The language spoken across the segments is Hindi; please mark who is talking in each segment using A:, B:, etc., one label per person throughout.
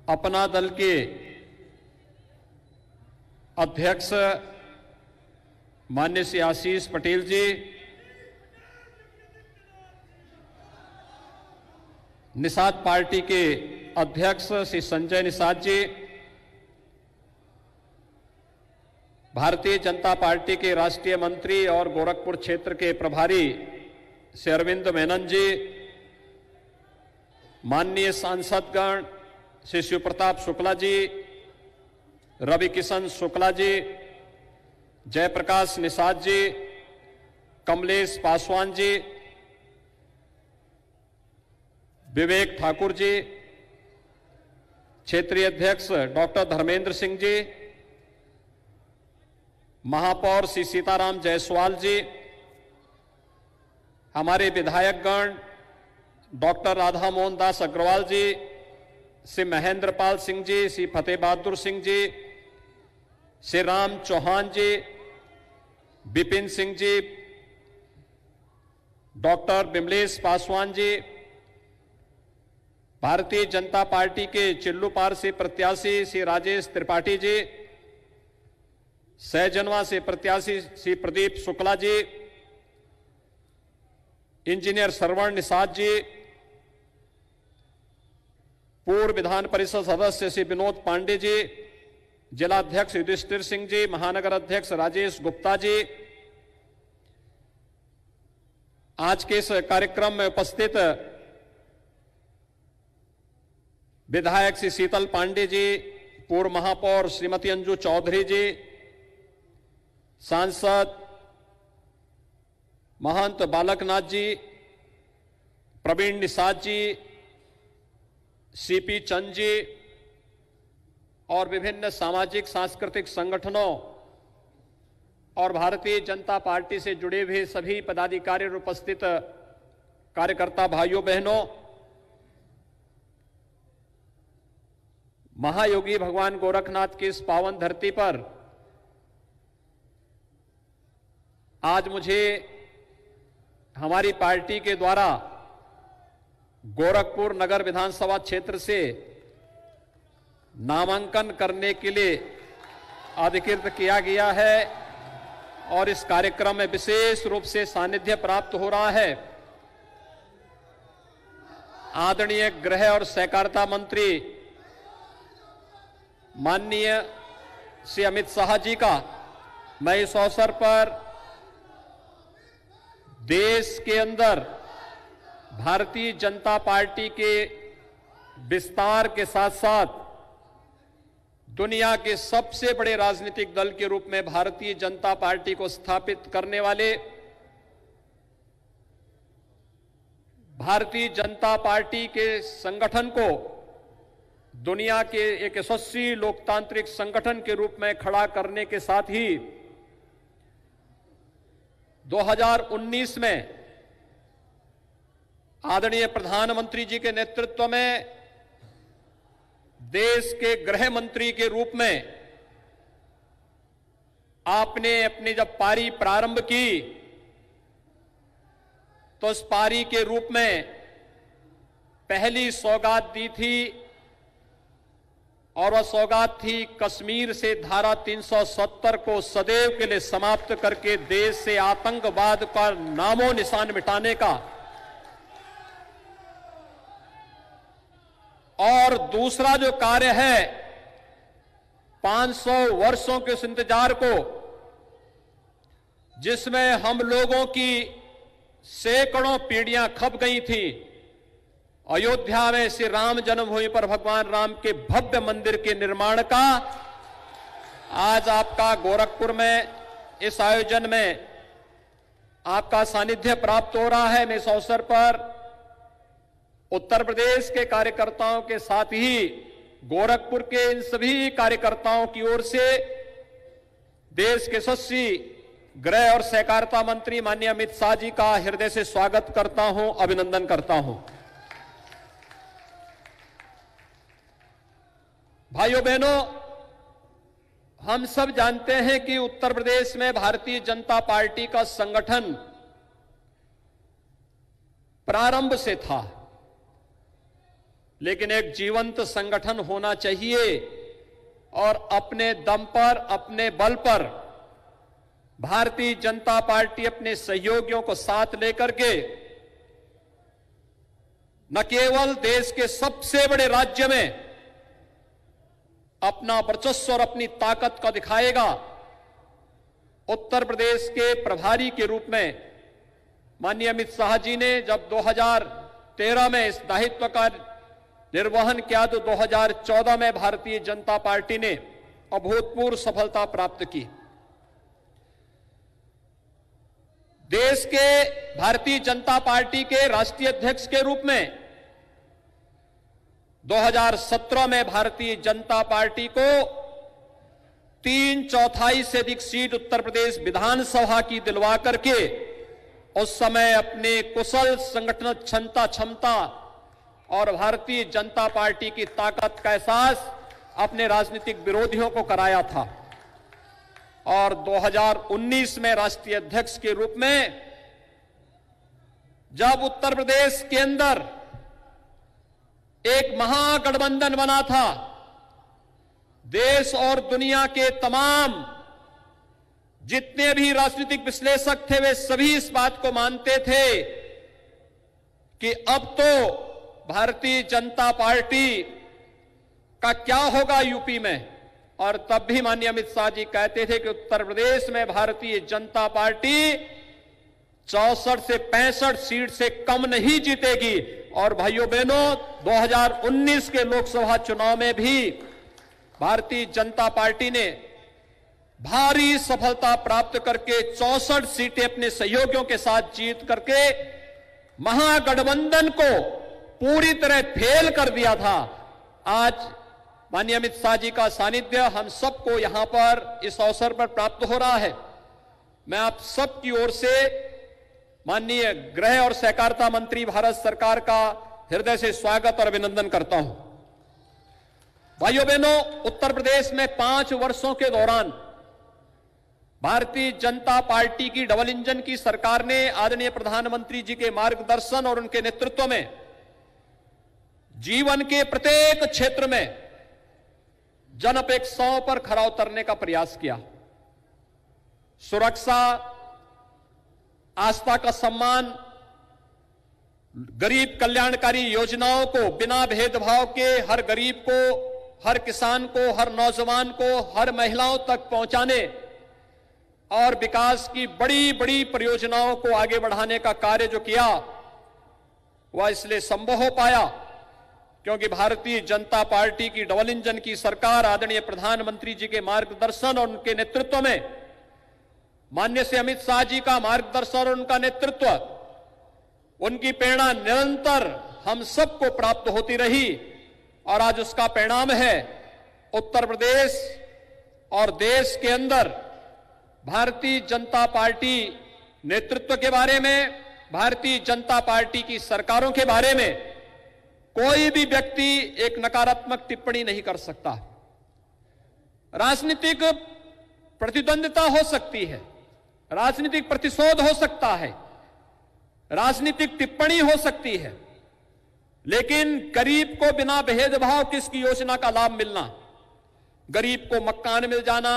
A: अपना दल के अध्यक्ष माननीय श्री आशीष पटेल जी, निषाद पार्टी के अध्यक्ष श्री संजय निषाद जी, भारतीय जनता पार्टी के राष्ट्रीय मंत्री और गोरखपुर क्षेत्र के प्रभारी श्री अरविंद मेनन जी, माननीय सांसदगण श्री शिव प्रताप शुक्ला जी, रवि किशन शुक्ला जी, जयप्रकाश निषाद जी, कमलेश पासवान जी, विवेक ठाकुर जी, क्षेत्रीय अध्यक्ष डॉक्टर धर्मेंद्र सिंह जी, महापौर श्री सीताराम जायसवाल जी, हमारे विधायकगण डॉक्टर राधा मोहन दास अग्रवाल जी, श्री महेंद्र पाल सिंह जी, श्री फतेह बहादुर सिंह जी, श्री राम चौहान जी, विपिन सिंह जी, डॉक्टर विमलेश पासवान जी, भारतीय जनता पार्टी के चिल्लूपार से प्रत्याशी श्री राजेश त्रिपाठी जी, सहजनवा से प्रत्याशी श्री प्रदीप शुक्ला जी, इंजीनियर श्रवण निषाद जी, पूर्व विधान परिषद सदस्य श्री विनोद पांडे जी, जिलाध्यक्ष युधिष्ठिर सिंह जी, महानगर अध्यक्ष राजेश गुप्ता जी, आज के इस कार्यक्रम में उपस्थित विधायक श्री शीतल पांडे जी, पूर्व महापौर श्रीमती अंजू चौधरी जी, सांसद महंत बालकनाथ जी, प्रवीण निषाद जी, सीपी चंद जी और विभिन्न सामाजिक सांस्कृतिक संगठनों और भारतीय जनता पार्टी से जुड़े हुए सभी पदाधिकारी और उपस्थित कार्यकर्ता भाइयों बहनों, महायोगी भगवान गोरखनाथ की इस पावन धरती पर आज मुझे हमारी पार्टी के द्वारा गोरखपुर नगर विधानसभा क्षेत्र से नामांकन करने के लिए अधिकृत किया गया है और इस कार्यक्रम में विशेष रूप से सानिध्य प्राप्त हो रहा है आदरणीय गृह और सहकारिता मंत्री माननीय श्री अमित शाह जी का। मैं इस अवसर पर देश के अंदर भारतीय जनता पार्टी के विस्तार के साथ साथ दुनिया के सबसे बड़े राजनीतिक दल के रूप में भारतीय जनता पार्टी को स्थापित करने वाले भारतीय जनता पार्टी के संगठन को दुनिया के एक यशस्वी लोकतांत्रिक संगठन के रूप में खड़ा करने के साथ ही 2019 में आदरणीय प्रधानमंत्री जी के नेतृत्व में देश के गृह मंत्री के रूप में आपने अपनी जब पारी प्रारंभ की तो उस पारी के रूप में पहली सौगात दी थी और वह सौगात थी कश्मीर से धारा 370 को सदैव के लिए समाप्त करके देश से आतंकवाद का नामो निशान मिटाने का। और दूसरा जो कार्य है 500 वर्षों के उस इंतजार को जिसमें हम लोगों की सैकड़ों पीढ़ियां खप गई थी, अयोध्या में श्री राम जन्मभूमि पर भगवान राम के भव्य मंदिर के निर्माण का आज आपका गोरखपुर में इस आयोजन में आपका सानिध्य प्राप्त हो रहा है। मैं इस अवसर पर उत्तर प्रदेश के कार्यकर्ताओं के साथ ही गोरखपुर के इन सभी कार्यकर्ताओं की ओर से देश के यशस्वी गृह और सहकारिता मंत्री माननीय अमित शाह जी का हृदय से स्वागत करता हूं, अभिनंदन करता हूं। भाइयों बहनों, हम सब जानते हैं कि उत्तर प्रदेश में भारतीय जनता पार्टी का संगठन प्रारंभ से था लेकिन एक जीवंत संगठन होना चाहिए और अपने दम पर, अपने बल पर भारतीय जनता पार्टी अपने सहयोगियों को साथ लेकर के न केवल देश के सबसे बड़े राज्य में अपना वर्चस्व और अपनी ताकत का दिखाएगा। उत्तर प्रदेश के प्रभारी के रूप में माननीय अमित शाह जी ने जब 2013 में इस दायित्व का निर्वहन किया तो 2014 में भारतीय जनता पार्टी ने अभूतपूर्व सफलता प्राप्त की। देश के भारतीय जनता पार्टी के राष्ट्रीय अध्यक्ष के रूप में 2017 में भारतीय जनता पार्टी को 3/4 से अधिक सीट उत्तर प्रदेश विधानसभा की दिलवा करके उस समय अपने कुशल संगठन क्षमता और भारतीय जनता पार्टी की ताकत का एहसास अपने राजनीतिक विरोधियों को कराया था। और 2019 में राष्ट्रीय अध्यक्ष के रूप में जब उत्तर प्रदेश के अंदर एक महागठबंधन बना था, देश और दुनिया के तमाम जितने भी राजनीतिक विश्लेषक थे वे सभी इस बात को मानते थे कि अब तो भारतीय जनता पार्टी का क्या होगा यूपी में। और तब भी माननीय अमित शाह जी कहते थे कि उत्तर प्रदेश में भारतीय जनता पार्टी 64 से 65 सीट से कम नहीं जीतेगी। और भाइयों बहनों, 2019 के लोकसभा चुनाव में भी भारतीय जनता पार्टी ने भारी सफलता प्राप्त करके 64 सीटें अपने सहयोगियों के साथ जीत करके महागठबंधन को पूरी तरह फेल कर दिया था। आज माननीय अमित शाह जी का सानिध्य हम सबको यहां पर इस अवसर पर प्राप्त हो रहा है। मैं आप सबकी ओर से माननीय गृह और सहकारिता मंत्री भारत सरकार का हृदय से स्वागत और अभिनंदन करता हूं। भाइयों बहनों, उत्तर प्रदेश में 5 वर्षों के दौरान भारतीय जनता पार्टी की डबल इंजन की सरकार ने आदरणीय प्रधानमंत्री जी के मार्गदर्शन और उनके नेतृत्व में जीवन के प्रत्येक क्षेत्र में जन अपेक्षाओं पर खरा उतरने का प्रयास किया। सुरक्षा, आस्था का सम्मान, गरीब कल्याणकारी योजनाओं को बिना भेदभाव के हर गरीब को, हर किसान को, हर नौजवान को, हर महिलाओं तक पहुंचाने और विकास की बड़ी बड़ी परियोजनाओं को आगे बढ़ाने का कार्य जो किया वह इसलिए संभव हो पाया क्योंकि भारतीय जनता पार्टी की डबल इंजन की सरकार आदरणीय प्रधानमंत्री जी के मार्गदर्शन और उनके नेतृत्व में, माननीय से अमित शाह जी का मार्गदर्शन और उनका नेतृत्व, उनकी प्रेरणा निरंतर हम सबको प्राप्त होती रही। और आज उसका परिणाम है उत्तर प्रदेश और देश के अंदर भारतीय जनता पार्टी नेतृत्व के बारे में, भारतीय जनता पार्टी की सरकारों के बारे में कोई भी व्यक्ति एक नकारात्मक टिप्पणी नहीं कर सकता। राजनीतिक प्रतिद्वंदिता हो सकती है, राजनीतिक प्रतिशोध हो सकता है, राजनीतिक टिप्पणी हो सकती है, लेकिन गरीब को बिना भेदभाव किसकी योजना का लाभ मिलना, गरीब को मकान मिल जाना,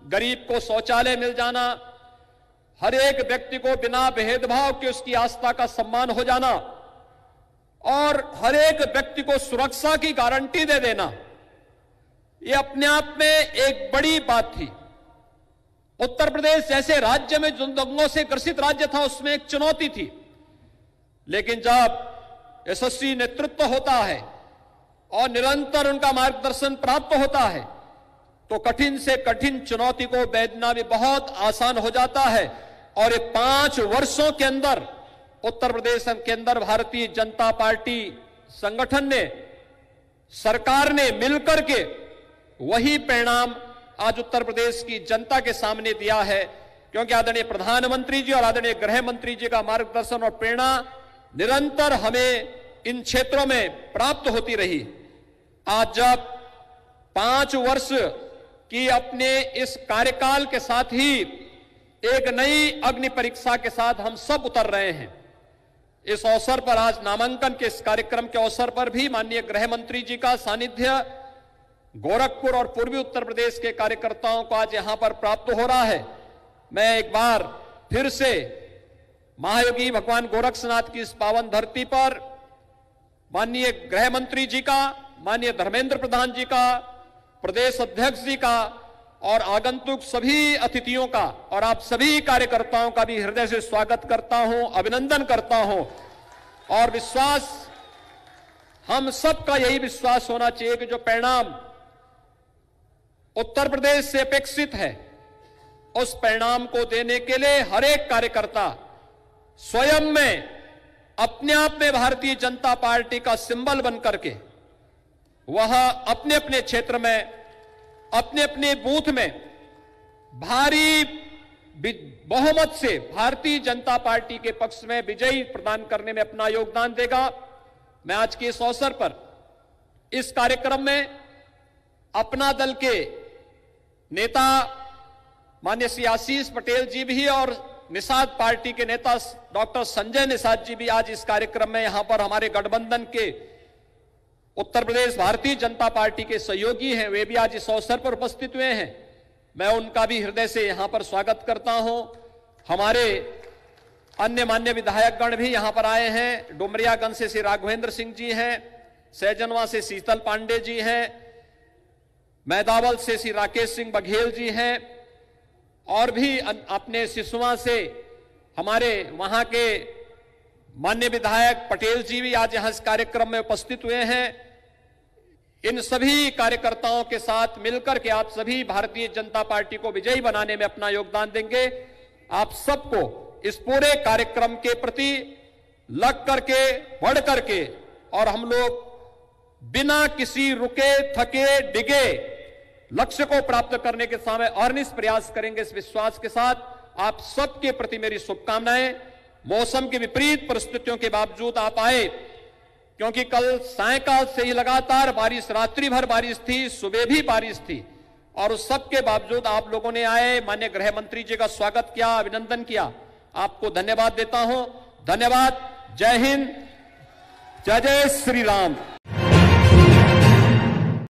A: गरीब को शौचालय मिल जाना, हर एक व्यक्ति को बिना भेदभाव के उसकी आस्था का सम्मान हो जाना और हर एक व्यक्ति को सुरक्षा की गारंटी दे देना, यह अपने आप में एक बड़ी बात थी। उत्तर प्रदेश जैसे राज्य में जो दंगों से ग्रसित राज्य था उसमें एक चुनौती थी, लेकिन जब यशस्वी नेतृत्व होता है और निरंतर उनका मार्गदर्शन प्राप्त होता है तो कठिन से कठिन चुनौती को भेदना भी बहुत आसान हो जाता है। और 5 वर्षों के अंदर उत्तर प्रदेश के अंदर भारतीय जनता पार्टी संगठन ने, सरकार ने मिलकर के वही परिणाम आज उत्तर प्रदेश की जनता के सामने दिया है, क्योंकि आदरणीय प्रधानमंत्री जी और आदरणीय गृह मंत्री जी का मार्गदर्शन और प्रेरणा निरंतर हमें इन क्षेत्रों में प्राप्त होती रही। आज जब 5 वर्ष की अपने इस कार्यकाल के साथ ही एक नई अग्नि परीक्षा के साथ हम सब उतर रहे हैं, इस अवसर पर आज नामांकन के इस कार्यक्रम के अवसर पर भी माननीय गृह मंत्री जी का सानिध्य गोरखपुर और पूर्वी उत्तर प्रदेश के कार्यकर्ताओं को आज यहां पर प्राप्त हो रहा है। मैं एक बार फिर से महायोगी भगवान गोरक्षनाथ की इस पावन धरती पर माननीय गृह मंत्री जी का, माननीय धर्मेंद्र प्रधान जी का, प्रदेश अध्यक्ष जी का और आगंतुक सभी अतिथियों का और आप सभी कार्यकर्ताओं का भी हृदय से स्वागत करता हूं, अभिनंदन करता हूं। और विश्वास, हम सबका यही विश्वास होना चाहिए कि जो परिणाम उत्तर प्रदेश से अपेक्षित है, उस परिणाम को देने के लिए हर एक कार्यकर्ता स्वयं में अपने आप में भारतीय जनता पार्टी का सिंबल बनकर के वह अपने अपने क्षेत्र में, अपने अपने बूथ में भारी बहुमत से भारतीय जनता पार्टी के पक्ष में विजयी प्रदान करने में अपना योगदान देगा। मैं आज के इस अवसर पर इस कार्यक्रम में अपना दल के नेता माननीय श्री आशीष पटेल जी भी और निषाद पार्टी के नेता डॉक्टर संजय निषाद जी भी आज इस कार्यक्रम में यहां पर हमारे गठबंधन के उत्तर प्रदेश भारतीय जनता पार्टी के सहयोगी हैं, वे भी आज इस अवसर पर उपस्थित हुए हैं। मैं उनका भी हृदय से यहां पर स्वागत करता हूं। हमारे अन्य मान्य विधायकगण भी यहां पर आए हैं। डुमरियागंज से श्री राघवेंद्र सिंह जी हैं, सहजनवा से शीतल पांडे जी हैं, मैदावल से श्री राकेश सिंह बघेल जी हैं और भी अपने सिसुआ से हमारे वहां के माननीय विधायक पटेल जी भी आज यहां इस कार्यक्रम में उपस्थित हुए हैं। इन सभी कार्यकर्ताओं के साथ मिलकर के आप सभी भारतीय जनता पार्टी को विजयी बनाने में अपना योगदान देंगे। आप सबको इस पूरे कार्यक्रम के प्रति लग करके, बढ़ करके और हम लोग बिना किसी रुके थके डिगे लक्ष्य को प्राप्त करने के समय अहर्निश प्रयास करेंगे। इस विश्वास के साथ आप सबके प्रति मेरी शुभकामनाएं। मौसम की विपरीत परिस्थितियों के बावजूद आप आए, क्योंकि कल सायंकाल से ही लगातार बारिश, रात्रि भर बारिश थी, सुबह भी बारिश थी और उस सब के बावजूद आप लोगों ने आए, माननीय गृह मंत्री जी का स्वागत किया, अभिनंदन किया। आपको धन्यवाद देता हूं। धन्यवाद। जय हिंद, जय जय श्री राम।